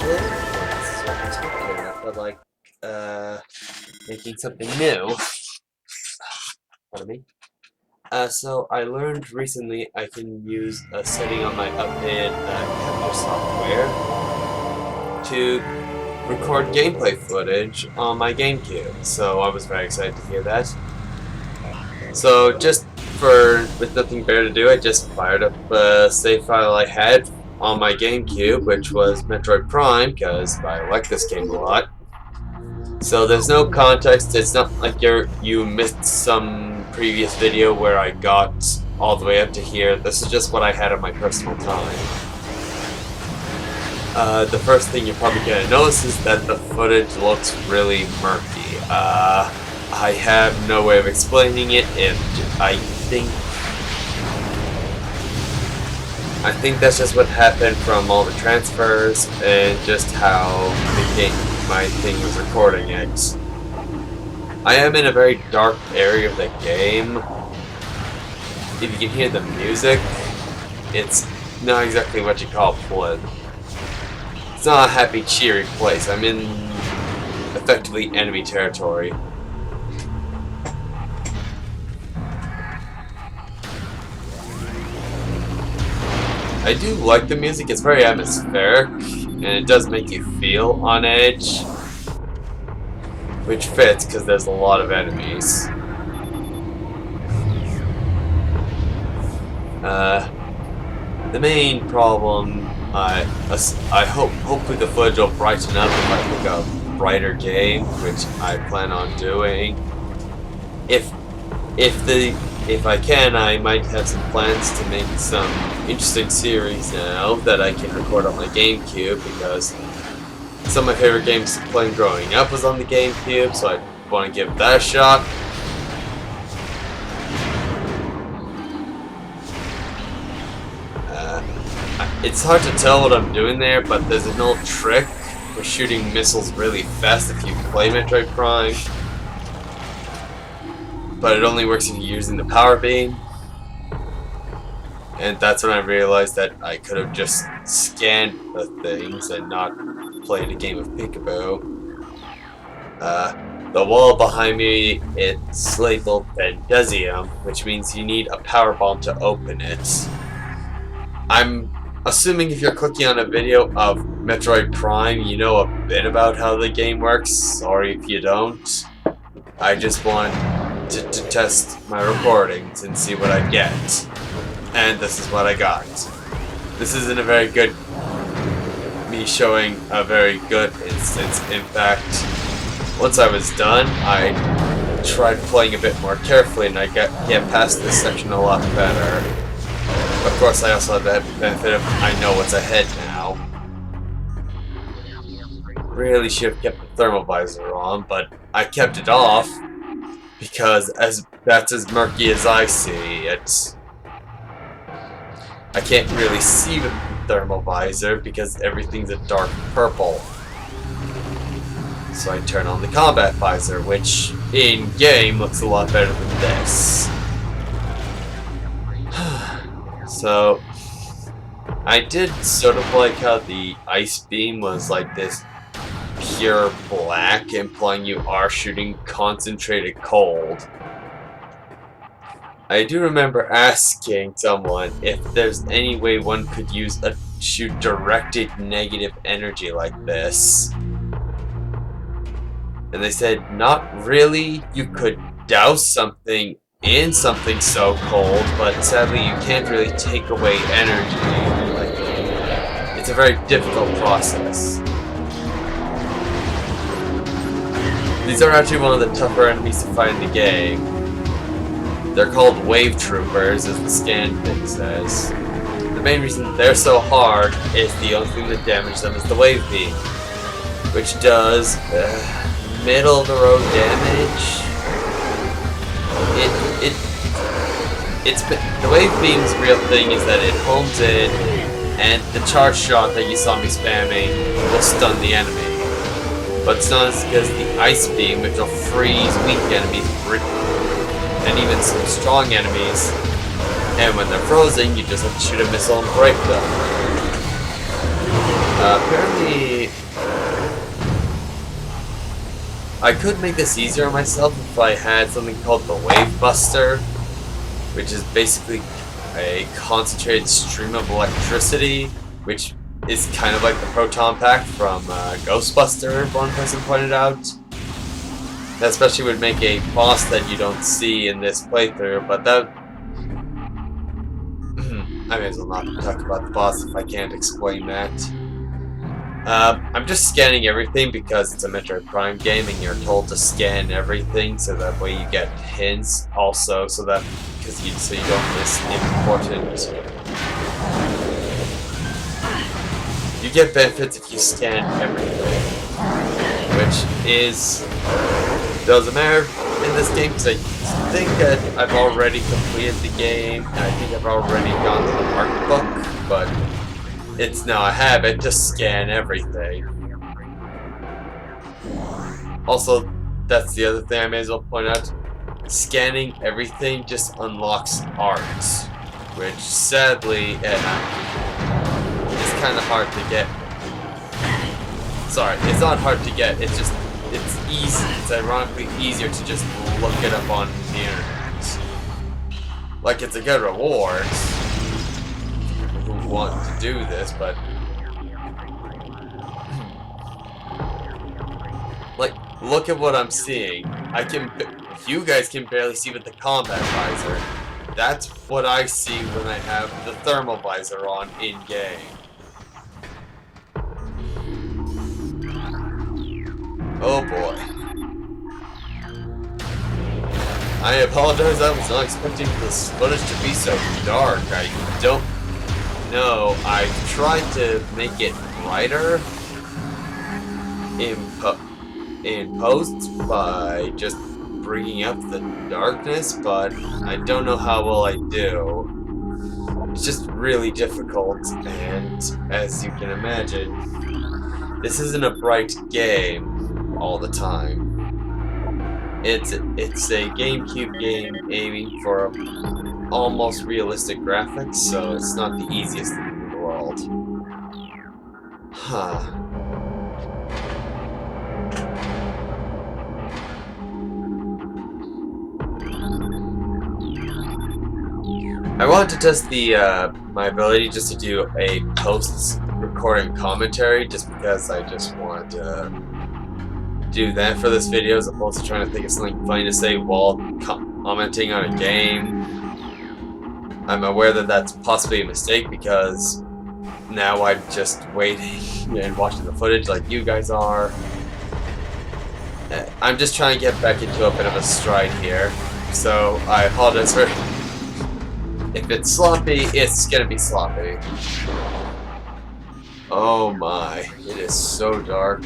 This is what I'm talking about. I feel like making something new. Pardon me. So I learned recently I can use a setting on my updated capture software to record gameplay footage on my Gamecube. So I was very excited to hear that. So with nothing better to do, I just fired up a save file I had on my Gamecube, which was Metroid Prime, because I like this game a lot. So there's no context. It's not like you missed some previous video where I got all the way up to here. This is just what I had on my personal time. The first thing you're probably gonna notice is that the footage looks really murky. I have no way of explaining it, and I think that's just what happened from all the transfers and just how my thing was recording it. I am in a very dark area of the game. If you can hear the music, it's not exactly what you call pleasant. It's not a happy, cheery place. I'm in effectively enemy territory. I do like the music. It's very atmospheric, and it does make you feel on edge, which fits because there's a lot of enemies. The main problem, hopefully the footage will brighten up if I pick a brighter game, which I plan on doing. If I can, I might have some plans to make some interesting series now that I can record on my Gamecube, because some of my favorite games playing growing up was on the Gamecube, so I want to give that a shot. It's hard to tell what I'm doing there, but there's an old trick for shooting missiles really fast if you play Metroid Prime. But it only works if you're using the power beam. And that's when I realized that I could have just scanned the things and not played a game of peekaboo. The wall behind me, it's labeled Bendezium, which means you need a power bomb to open it. I'm assuming if you're clicking on a video of Metroid Prime, you know a bit about how the game works. Sorry if you don't. I just want to test my recordings and see what I get. And this is what I got. This isn't a very good me showing a very good instance. In fact, once I was done, I tried playing a bit more carefully and I get past this section a lot better. Of course, I also have the benefit of I know what's ahead now. Really should have kept the thermal visor on, but I kept it off because that's as murky as I see it. I can't really see with the thermal visor because everything's a dark purple. So I turn on the combat visor, which in game looks a lot better than this. So I did sort of like how the ice beam was like this pure black, implying you are shooting concentrated cold. I do remember asking someone if there's any way one could shoot directed negative energy like this. And they said, not really. You could douse something in something so cold, but sadly you can't really take away energy. It's a very difficult process. These are actually one of the tougher enemies to fight in the game. They're called wave troopers, as the scan thing says. The main reason they're so hard is the only thing that damages them is the wave beam, which does middle of the road damage. The wave beam's real thing is that it homes in, and the charge shot that you saw me spamming will stun the enemy. But it's not as good as the ice beam, which will freeze weak enemies and even some strong enemies. And when they're frozen, you just have to shoot a missile and break them. Apparently, I could make this easier on myself if I had something called the Wave Buster, which is basically a concentrated stream of electricity, which is kind of like the proton pack from Ghostbuster, one person pointed out. That especially would make a boss that you don't see in this playthrough, but that... I may as well not talk about the boss if I can't explain that. I'm just scanning everything because it's a Metroid Prime game and you're told to scan everything so that way you get hints also so that so you don't miss important. You get benefits if you scan everything, which is doesn't matter in this game because I think that I've already completed the game and I think I've already gone to the art book, but it's no, I haven't. Just scan everything. Also, that's the other thing I may as well point out. Scanning everything just unlocks art, which sadly is kind of hard to get. Sorry, it's not hard to get. It's just it's easy. It's ironically easier to just look it up on the internet. Like it's a good reward. Who want to do this, but like, look at what I'm seeing. You guys can barely see with the combat visor. That's what I see when I have the thermal visor on in game. Oh boy. I apologize, I was not expecting this footage to be so dark. I don't know. I tried to make it brighter in post by just bringing up the darkness, but I don't know how well I do. It's just really difficult, and as you can imagine, this isn't a bright game all the time. It's a Gamecube game aiming for almost realistic graphics, so it's not the easiest thing in the world. Huh. I wanted to test the my ability just to do a post-recording commentary, just because I just wanted to do that for this video, as opposed to trying to think of something funny to say while commenting on a game. I'm aware that that's possibly a mistake because now I'm just waiting and watching the footage like you guys are. I'm just trying to get back into a bit of a stride here, so I apologize for. If it's sloppy, it's gonna be sloppy. Oh my, it is so dark.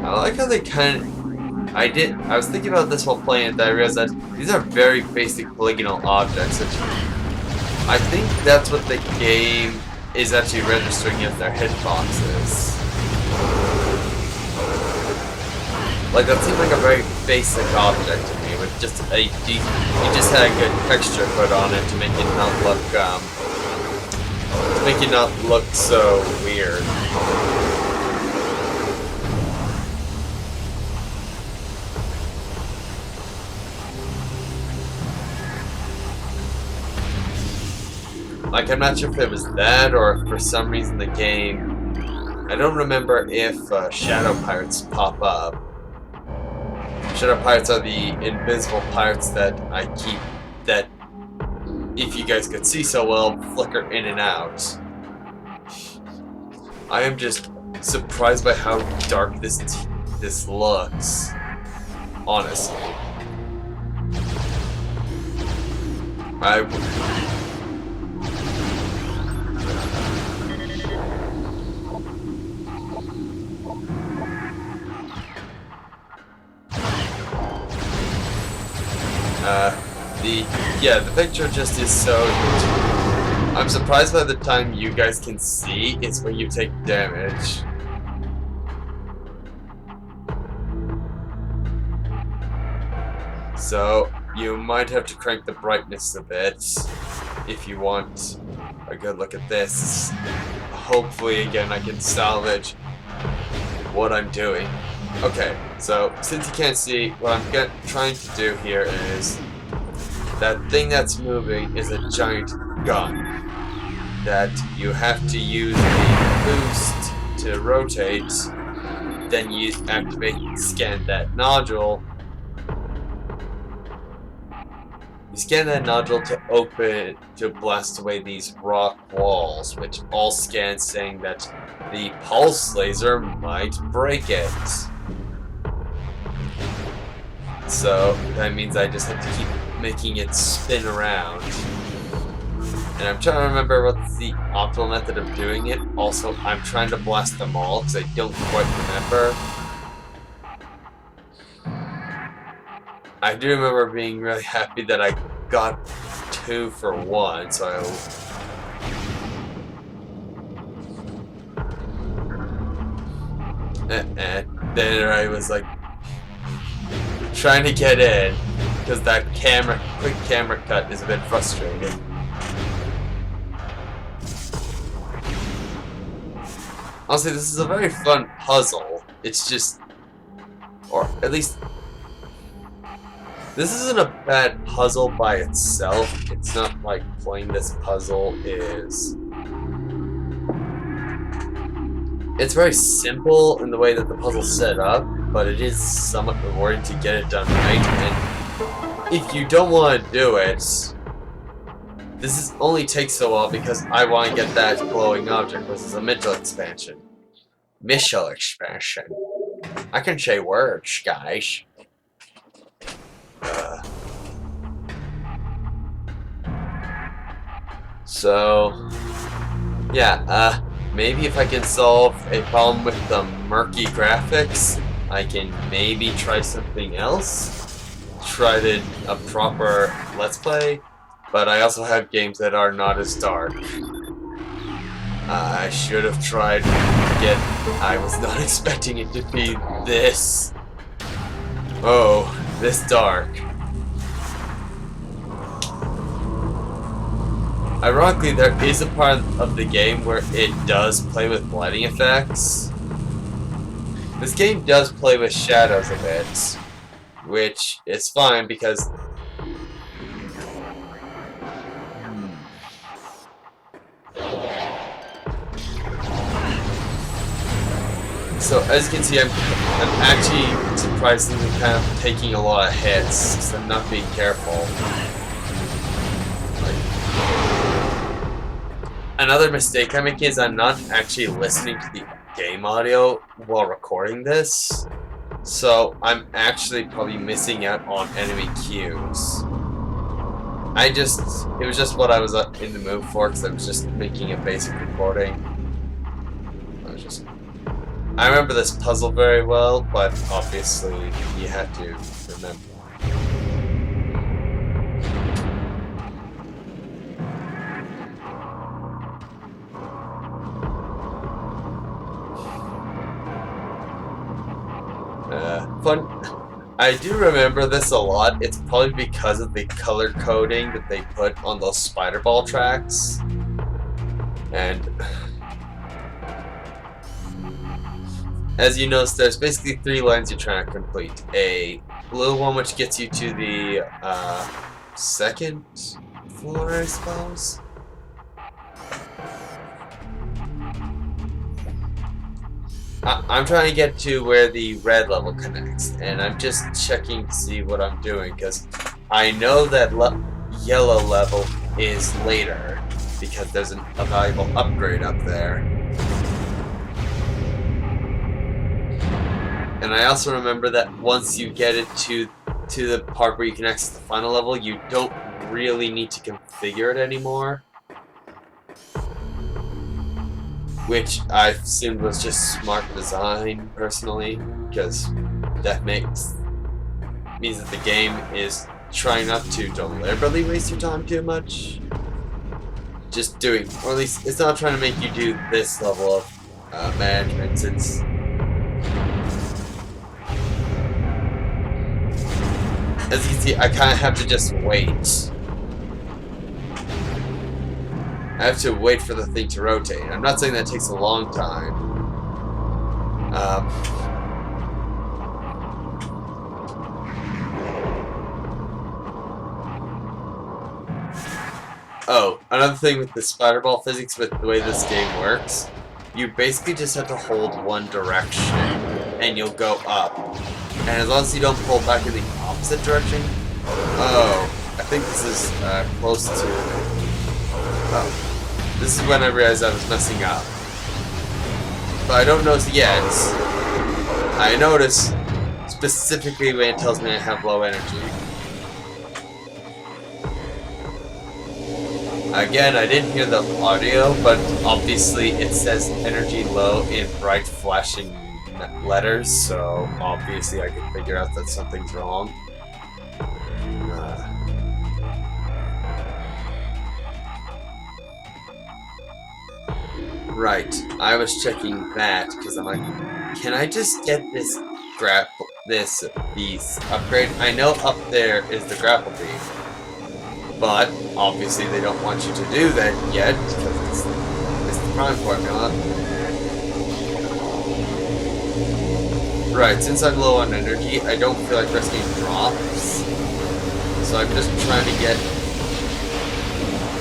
I like how they I was thinking about this while playing it, that I realized that these are very basic polygonal objects, which I think that's what the game is actually registering as their hitboxes. Like, that seemed like a very basic object to me, with just you just had a good texture put on it to make it not look so weird. Like, I'm not sure if it was that, or if for some reason the game... I don't remember if Shadow Pirates pop up. Shadow Pirates are the invisible pirates that I keep, that, if you guys could see so well, flicker in and out. I am just surprised by how dark this looks, honestly. The picture just is so... I'm surprised by the time you guys can see is when you take damage. So, you might have to crank the brightness a bit if you want a good look at this. hopefully again I can salvage what I'm doing. Okay, so since you can't see, what I'm trying to do here is that thing that's moving is a giant gun that you have to use the boost to rotate, then you scan that nodule. You scan that nodule to blast away these rock walls, which all scan saying that the pulse laser might break it. So that means I just have to keep making it spin around. And I'm trying to remember what's the optimal method of doing it. Also, I'm trying to blast them all because I don't quite remember. I do remember being really happy that I got 2 for 1, so then I was like trying to get in because that quick camera cut is a bit frustrating. Honestly, this is a very fun puzzle. It's just, or at least, this isn't a bad puzzle by itself. It's not like playing this puzzle is... It's very simple in the way that the puzzle's set up, but it is somewhat rewarding to get it done right. And if you don't want to do it, this only takes so while because I want to get that glowing object, which is a Mitchell expansion. Mitchell expansion. I can say words, guys. So, yeah, maybe if I can solve a problem with the murky graphics, I can maybe try something else. Try a proper Let's Play, but I also have games that are not as dark. I should have tried I was not expecting it to be this... Oh, this dark. Ironically, there is a part of the game where it does play with lighting effects. This game does play with shadows a bit, which is fine because... So, as you can see, I'm actually surprisingly kind of taking a lot of hits because I'm not being careful. Another mistake I make is I'm not actually listening to the game audio while recording this, so I'm actually probably missing out on enemy cues. It was just what I was in the mood for because I was just making a basic recording. I remember this puzzle very well, but obviously you have to remember. Fun. I do remember this a lot. It's probably because of the color coding that they put on those spider ball tracks. And as you notice, there's basically 3 lines you're trying to complete. A blue one which gets you to the 2nd floor, I suppose. I'm trying to get to where the red level connects, and I'm just checking to see what I'm doing, because I know that yellow level is later, because there's a valuable upgrade up there. And I also remember that once you get it to the part where you can access the final level, you don't really need to configure it anymore. Which I assumed was just smart design, personally, because that means that the game is trying not to deliberately waste your time too much. Just doing, or at least it's not trying to make you do this level of management, since as you can see, I kind of have to just wait. I have to wait for the thing to rotate. I'm not saying that takes a long time. Oh, another thing with the spider ball physics with the way this game works, you basically just have to hold one direction and you'll go up. And as long as you don't pull back in the opposite direction... Oh, I think this is close to... Oh, this is when I realized I was messing up. But I don't notice yet. I notice specifically when it tells me I have low energy. Again, I didn't hear the audio, but obviously it says energy low in bright flashing letters, so obviously I can figure out that something's wrong. Right, I was checking that because I'm like, can I just get this beast upgrade? I know up there is the grapple beam, but obviously they don't want you to do that yet because it's the prime formula. Right, since I'm low on energy, I don't feel like risking drops, so I'm just trying to get...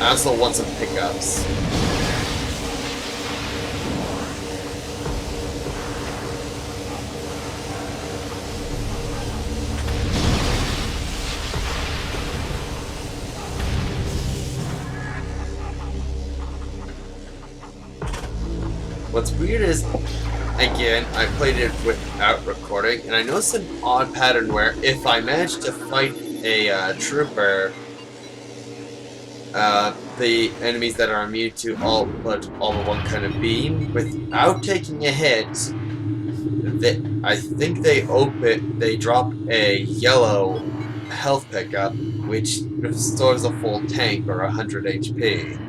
I also want some pickups. What's weird is, again, I played it without recording, and I noticed an odd pattern where if I manage to fight a trooper, the enemies that are immune to all but one kind of beam, without taking a hit, I think they drop a yellow health pickup, which restores a full tank or 100 HP.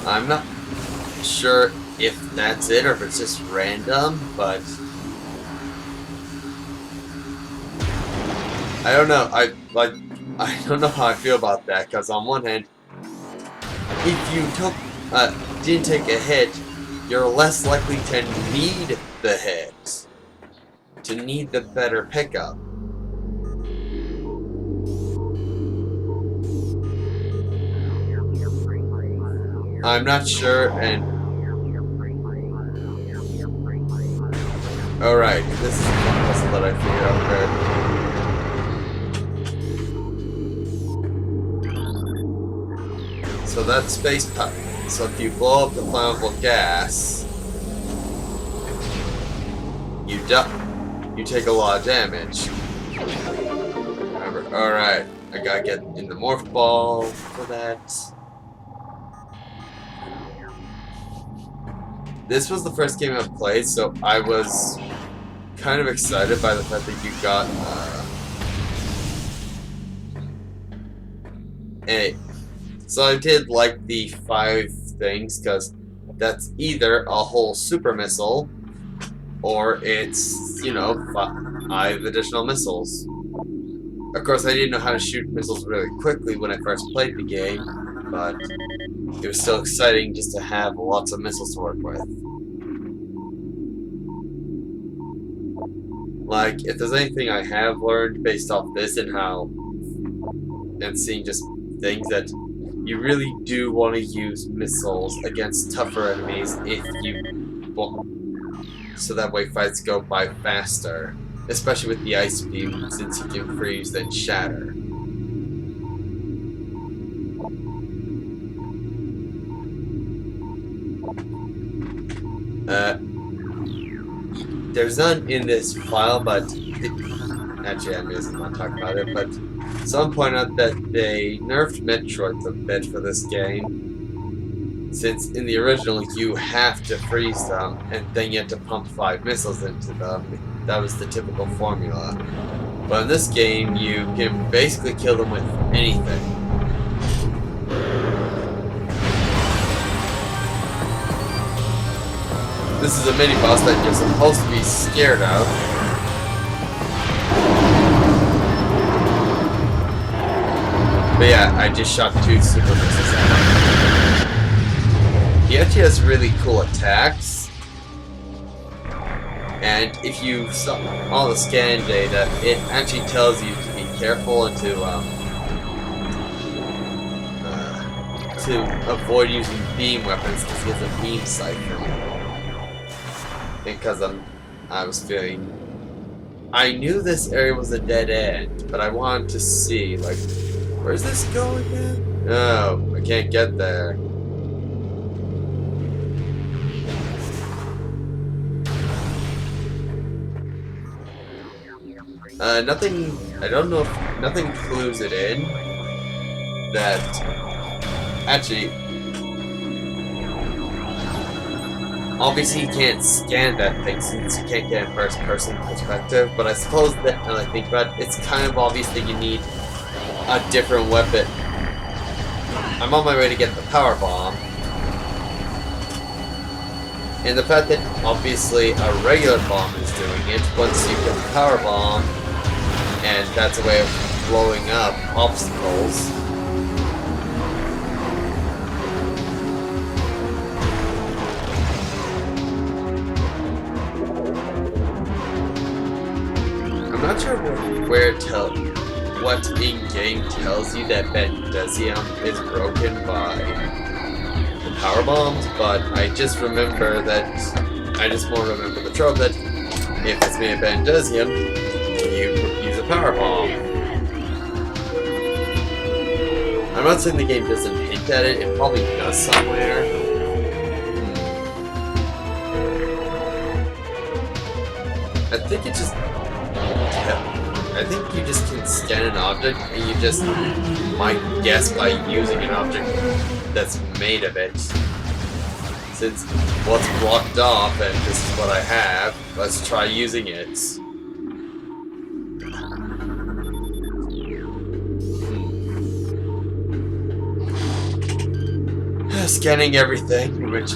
I'm not sure if that's it or if it's just random, but I don't know. I don't know how I feel about that, because on one hand, if you didn't take a hit, you're less likely to need the hit, to need the better pickup. I'm not sure, and... Alright, this is the puzzle that I figured out there. So that's space pipe. So if you blow up the flammable gas, you take a lot of damage. Alright, I gotta get in the morph ball for that. This was the first game I've played, so I was kind of excited by the fact that you got So I did like the 5 things, because that's either a whole super missile, or it's, you know, 5 additional missiles. Of course, I didn't know how to shoot missiles really quickly when I first played the game, but it was still exciting just to have lots of missiles to work with. Like, if there's anything I have learned based off this and seeing just things, that you really do want to use missiles against tougher enemies if you want, so that way fights go by faster, especially with the ice beam, since you can freeze then shatter. There's none in this file, but actually I'm not talking about it, but someone pointed out that they nerfed Metroid a bit for this game, since in the original you have to freeze them and then you have to pump 5 missiles into them. That was the typical formula. But in this game you can basically kill them with anything. This is a mini-boss that you're supposed to be scared of. But yeah, I just shot 2 super missiles at him. He actually has really cool attacks. And if you saw all the scan data, it actually tells you to be careful and to avoid using beam weapons because he has a beam siphon. Because I was feeling, I knew this area was a dead end, but I wanted to see, like, where's this go again? Oh, I can't get there. Nothing, I don't know if, nothing clues it in that, actually, obviously you can't scan that thing since you can't get a first-person perspective, but I suppose that, now that I think about it, it's kind of obvious that you need a different weapon. I'm on my way to get the power bomb. And the fact that obviously a regular bomb is doing it, once you get the power bomb, and that's a way of blowing up obstacles. I'm not sure what in-game tells you that Bendezium is broken by the power bombs, but I just remember that, I just more remember the trope that if it's made of Bendezium, you use a power bomb. I'm not saying the game doesn't hint at it, it probably does somewhere. I think it just, I think you just can scan an object and you just might guess by using an object that's made of it. Since what's blocked off and this is what I have, let's try using it. Scanning everything, which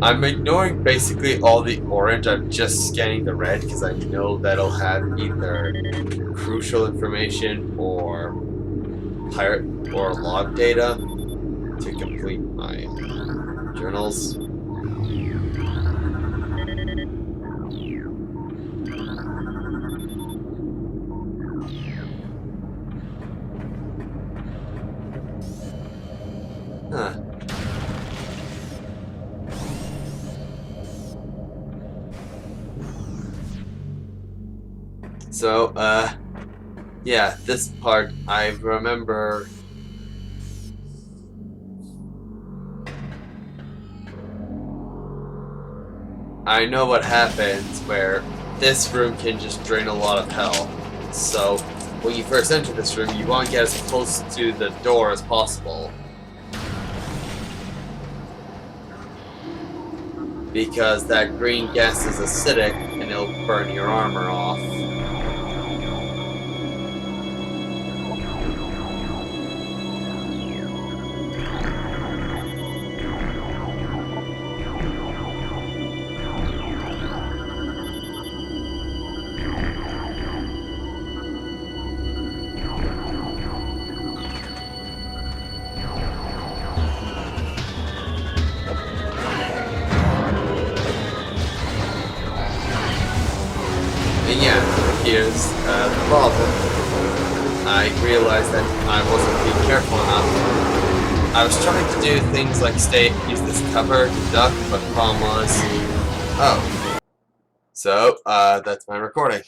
I'm ignoring basically all the orange, I'm just scanning the red because I know that'll have either crucial information or pirate or log data to complete my journals. Huh. So, yeah, this part, I remember... I know what happens where this room can just drain a lot of health. So, when you first enter this room, you want to get as close to the door as possible. Because that green gas is acidic and it'll burn your armor off. And yeah, here's the problem. I realized that I wasn't being careful enough. I was trying to do things like use this cover to duck, but the problem was... Oh. So, that's my recording.